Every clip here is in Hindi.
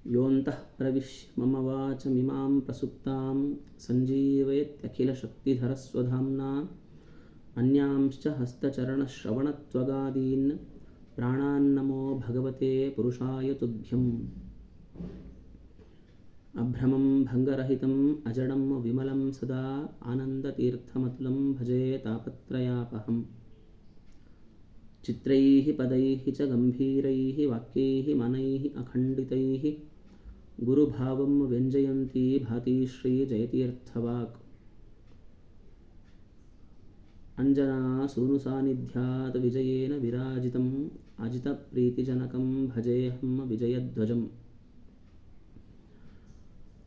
योऽन्तः प्रविश्य मम वाचमिमां प्रसुप्तां सञ्जीवयत्यखिलशक्तिधरस्वधाम्ना अन्यांश्च हस्तचरणश्रवणत्वगादीन् प्राणान्नमो भगवते पुरुषाय तुभ्यम्। अभ्रमं भङ्गरहितम् अजडं विमलं सदा आनन्दतीर्थमतुलं भजे तापत्रयापहम्। चित्रैः पदैः च गम्भीरैः वाक्यैः मनैः अखण्डितैः गुरुभावं व्यञ्जयन्ती भाति श्रीजयतीर्थवाक्। अञ्जनासूनुसान्निध्यात् विजयेन विराजितम् अजितप्रीतिजनकं भजेऽहं विजयध्वजम्।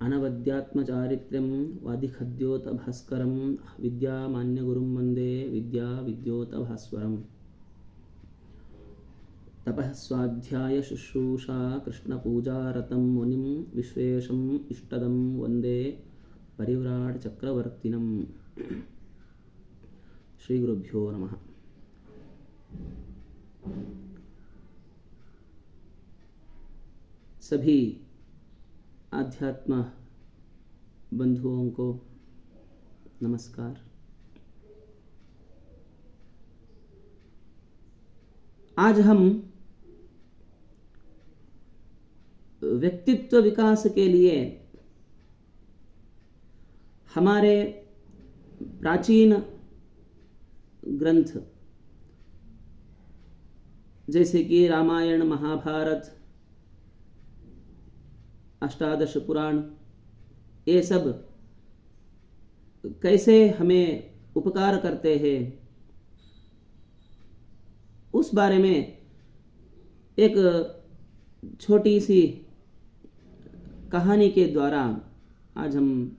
अनवद्यात्मचारित्र्यं वादिखद्योतभास्करं विद्यामान्यगुरुं वन्दे विद्याविद्योतभास्वरम्। तपः स्वाध्याय शुश्रूषा कृष्णपूजारतं मुनिं विश्वेशम् इष्टदं वन्दे परिव्राट चक्रवर्तिनम्। श्री गुरुभ्यो नमः। सभी आध्यात्म बंधुओं को नमस्कार। आज हम व्यक्तित्व विकास के लिए हमारे प्राचीन ग्रंथ जैसे कि रामायण, महाभारत, अष्टादश पुराण, ये सब कैसे हमें उपकार करते हैं उस बारे में एक छोटी सी कहानी के द्वारा आज हम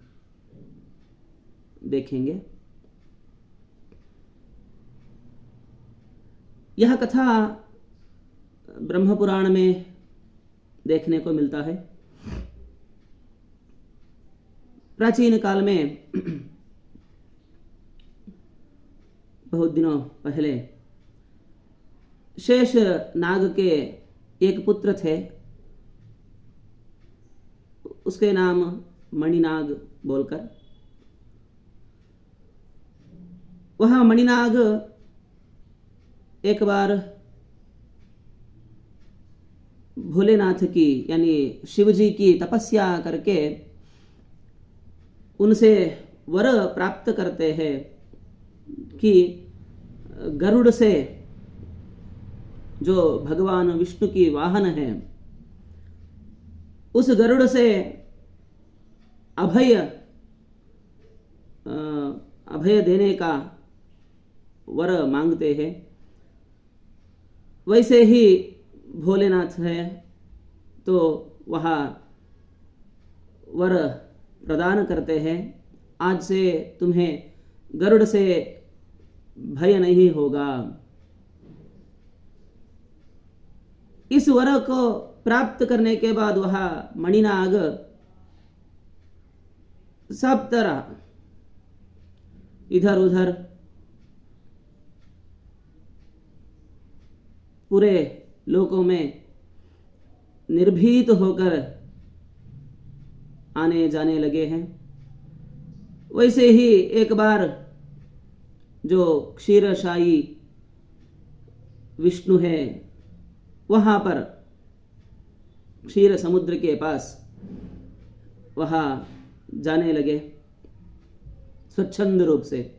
देखेंगे। यह कथा ब्रह्म पुराण में देखने को मिलता है। प्राचीन काल में बहुत दिनों पहले शेष नाग के एक पुत्र थे। उसके नाम मणिनाग बोलकर। वह मणिनाग एक बार भोलेनाथ की यानी शिव जी की तपस्या करके उनसे वर प्राप्त करते हैं कि गरुड़ से, जो भगवान विष्णु की वाहन है, उस गरुड़ से अभय देने का वर मांगते हैं। वैसे ही भोलेनाथ है तो वह वर प्रदान करते हैं। आज से तुम्हें गरुड़ से भय नहीं होगा। इस वर को प्राप्त करने के बाद वह मणिनाग सब तरह इधर उधर पूरे लोकों में निर्भीत होकर आने जाने लगे हैं। वैसे ही एक बार जो क्षीरशायी विष्णु है वहां पर क्षीर समुद्र के पास वहां जाने लगे स्वच्छंद रूप से।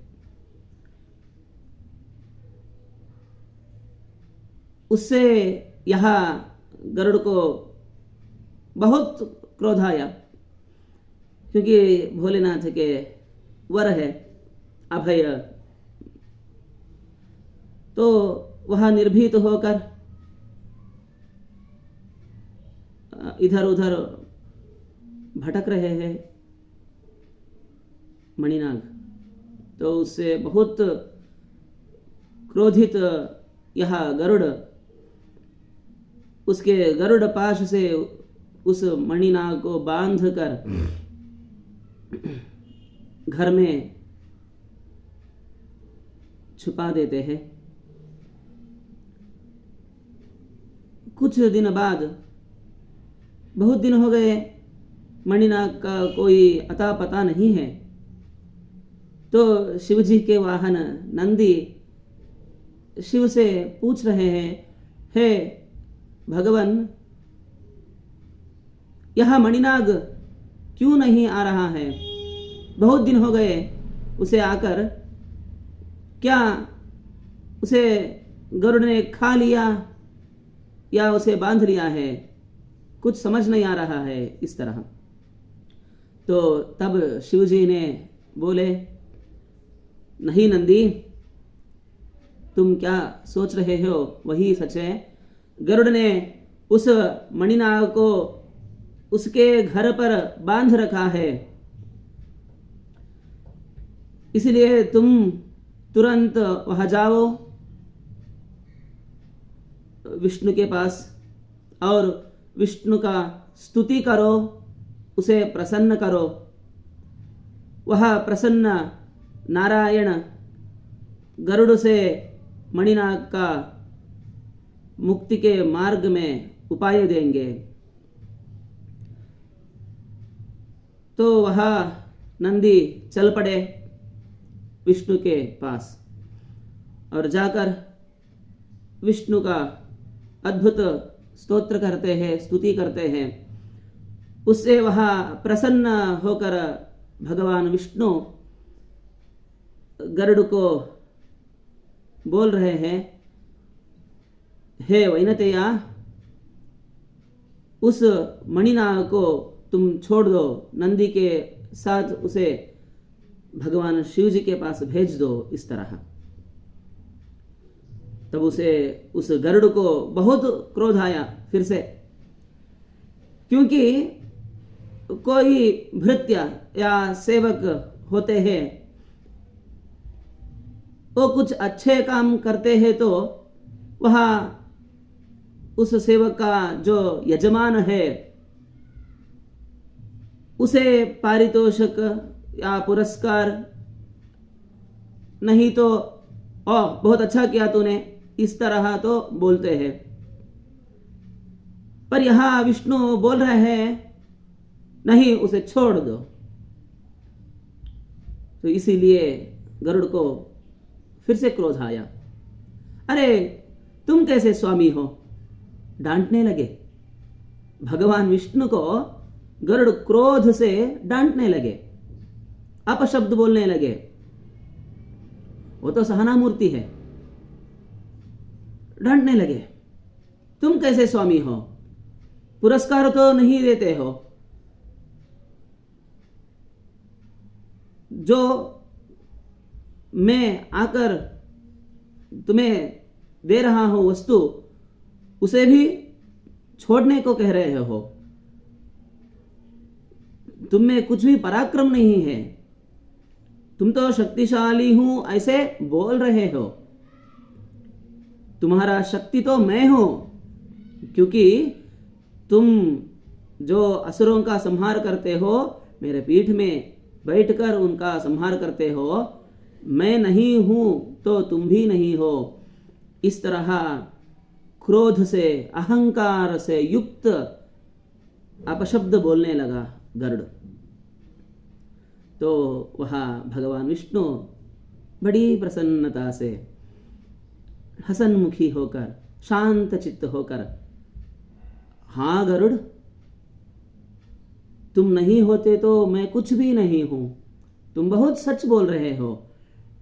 उससे यहाँ गरुड़ को बहुत क्रोध आया, क्योंकि भोलेनाथ के वर है अभय। तो वह निर्भीत होकर इधर उधर भटक रहे हैं मणिनाग। तो उससे बहुत क्रोधित यह गरुड़ उसके गरुड़ पाश से उस मणिनाग को बांध कर घर में छुपा देते हैं। कुछ दिन बाद, बहुत दिन हो गए, मणिनाग का कोई अता पता नहीं है। तो शिवजी के वाहन नंदी शिव से पूछ रहे हैं, हे भगवान, यह मणिनाग क्यों नहीं आ रहा है? बहुत दिन हो गए उसे आकर, क्या उसे गरुड़ ने खा लिया या उसे बांध लिया है? कुछ समझ नहीं आ रहा है इस तरह। तो तब शिवजी ने बोले, नहीं नंदी, तुम क्या सोच रहे हो वही सच है। गरुड़ ने उस मणिनाग को उसके घर पर बांध रखा है, इसलिए तुम तुरंत वहां जाओ विष्णु के पास और विष्णु का स्तुति करो, उसे प्रसन्न करो। वह प्रसन्न नारायण गरुड़ से मणिनाग का मुक्ति के मार्ग में उपाय देंगे। तो वह नंदी चल पड़े विष्णु के पास और जाकर विष्णु का अद्भुत स्तोत्र करते हैं, स्तुति करते हैं। उससे वह प्रसन्न होकर भगवान विष्णु गरुड़ को बोल रहे हैं, हे वैनतेया, उस मणिनाग को तुम छोड़ दो, नंदी के साथ उसे भगवान शिव जी के पास भेज दो। इस तरह तब उस गरुड़ को बहुत क्रोध आया फिर से, क्योंकि कोई भृत्य या सेवक होते हैं, वो कुछ अच्छे काम करते हैं तो वह उस सेवक का जो यजमान है उसे पारितोषिक या पुरस्कार, नहीं तो ओ बहुत अच्छा किया तूने, इस तरह तो बोलते हैं। पर यहां विष्णु बोल रहे हैं, नहीं, उसे छोड़ दो। तो इसीलिए गरुड़ को फिर से क्रोध आया। अरे तुम कैसे स्वामी हो? डांटने लगे भगवान विष्णु को। गरुड़ क्रोध से डांटने लगे, अपशब्द बोलने लगे। वो तो सहना मूर्ति है। डांटने लगे, तुम कैसे स्वामी हो? पुरस्कार तो नहीं देते हो। जो मैं आकर तुम्हें दे रहा हूं वस्तु, उसे भी छोड़ने को कह रहे हो। तुम में कुछ भी पराक्रम नहीं है। तुम तो शक्तिशाली हूं ऐसे बोल रहे हो। तुम्हारा शक्ति तो मैं हूं, क्योंकि तुम जो असुरों का संहार करते हो, मेरे पीठ में बैठकर उनका संहार करते हो। मैं नहीं हूं तो तुम भी नहीं हो। इस तरह क्रोध से, अहंकार से युक्त अपशब्द बोलने लगा गरुड़। तो वह भगवान विष्णु बड़ी प्रसन्नता से, हसनमुखी होकर, शांत चित्त होकर, हाँ गरुड़, तुम नहीं होते तो मैं कुछ भी नहीं हूं। तुम बहुत सच बोल रहे हो।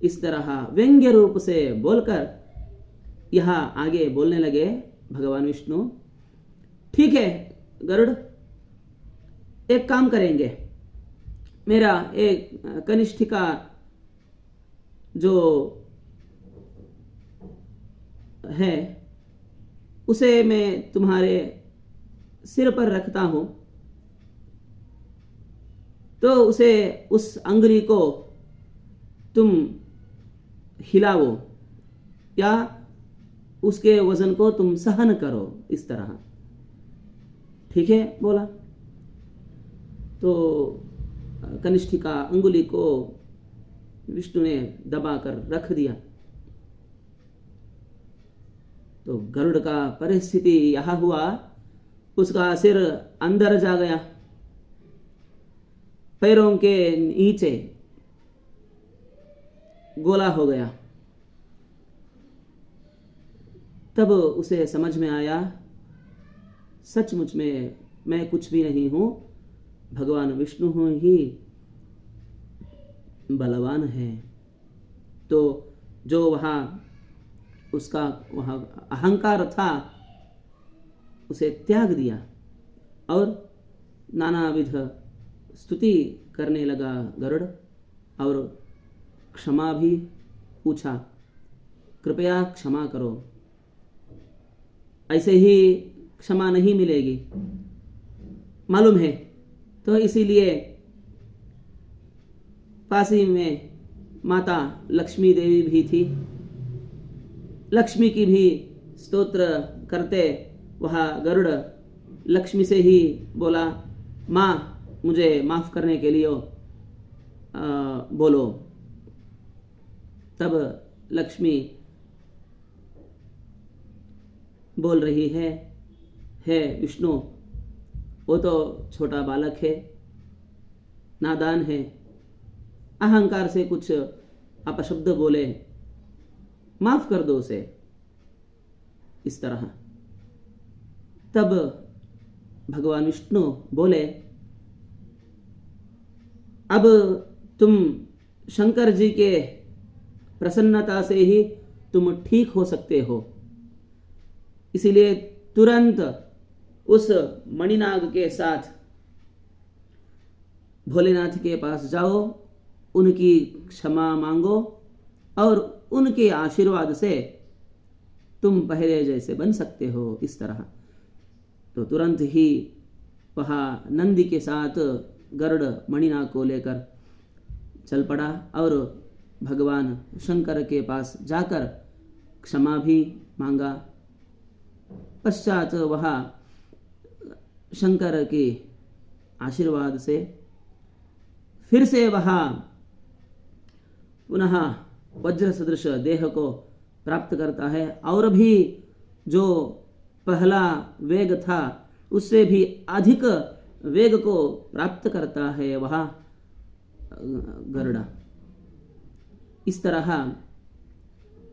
इस तरह व्यंग्य रूप से बोलकर यह आगे बोलने लगे भगवान विष्णु। ठीक है गरुड़, एक काम करेंगे। मेरा एक कनिष्ठिका जो है, उसे मैं तुम्हारे सिर पर रखता हूं, तो उसे, उस अंगुली को तुम हिलाओ या उसके वजन को तुम सहन करो। इस तरह ठीक है बोला। तो कनिष्ठिका अंगुली को विष्णु ने दबाकर रख दिया। तो गरुड़ का परिस्थिति यह हुआ, उसका सिर अंदर जा गया, पैरों के नीचे गोला हो गया। तब उसे समझ में आया, सचमुच में मैं कुछ भी नहीं हूं, भगवान विष्णु ही बलवान है। तो जो उसका वहाँ अहंकार था उसे त्याग दिया और नानाविध स्तुति करने लगा गरुड़, और क्षमा भी पूछा, कृपया क्षमा करो, ऐसे ही क्षमा नहीं मिलेगी, मालूम है। तो इसीलिए पास ही में माता लक्ष्मी देवी भी थी, लक्ष्मी की भी स्तोत्र करते वह गरुड़ लक्ष्मी से ही बोला, माँ मुझे माफ करने के लिए बोलो। तब लक्ष्मी बोल रही है, हे विष्णु, वो तो छोटा बालक है, नादान है, अहंकार से कुछ अपशब्द बोले, माफ कर दो उसे, इस तरह। तब भगवान विष्णु बोले, अब तुम शंकर जी के प्रसन्नता से ही तुम ठीक हो सकते हो, इसीलिए तुरंत उस मणिनाग के साथ भोलेनाथ के पास जाओ, उनकी क्षमा मांगो और उनके आशीर्वाद से तुम पहले जैसे बन सकते हो, इस तरह। तो तुरंत ही वह नंदी के साथ गरुड़ मणिनाग को लेकर चल पड़ा और भगवान शंकर के पास जाकर क्षमा भी मांगा। पश्चात वह शंकर के आशीर्वाद से फिर से वह पुनः वज्र सदृश देह को प्राप्त करता है, और भी जो पहला वेग था उससे भी अधिक वेग को प्राप्त करता है वह गरुड़। इस तरह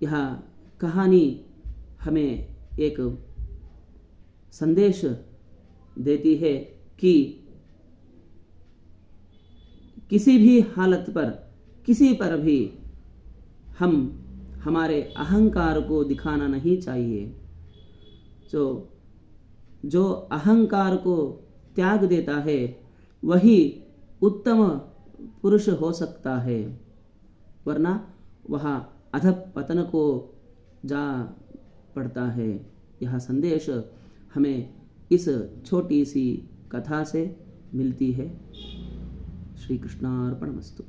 यह कहानी हमें एक संदेश देती है कि किसी भी हालत पर, किसी पर भी हम हमारे अहंकार को दिखाना नहीं चाहिए। जो अहंकार को त्याग देता है वही उत्तम पुरुष हो सकता है, वरना वह अधपतन को जा पड़ता है। यह संदेश हमें इस छोटी सी कथा से मिलती है। श्री कृष्णार्पणमस्तु।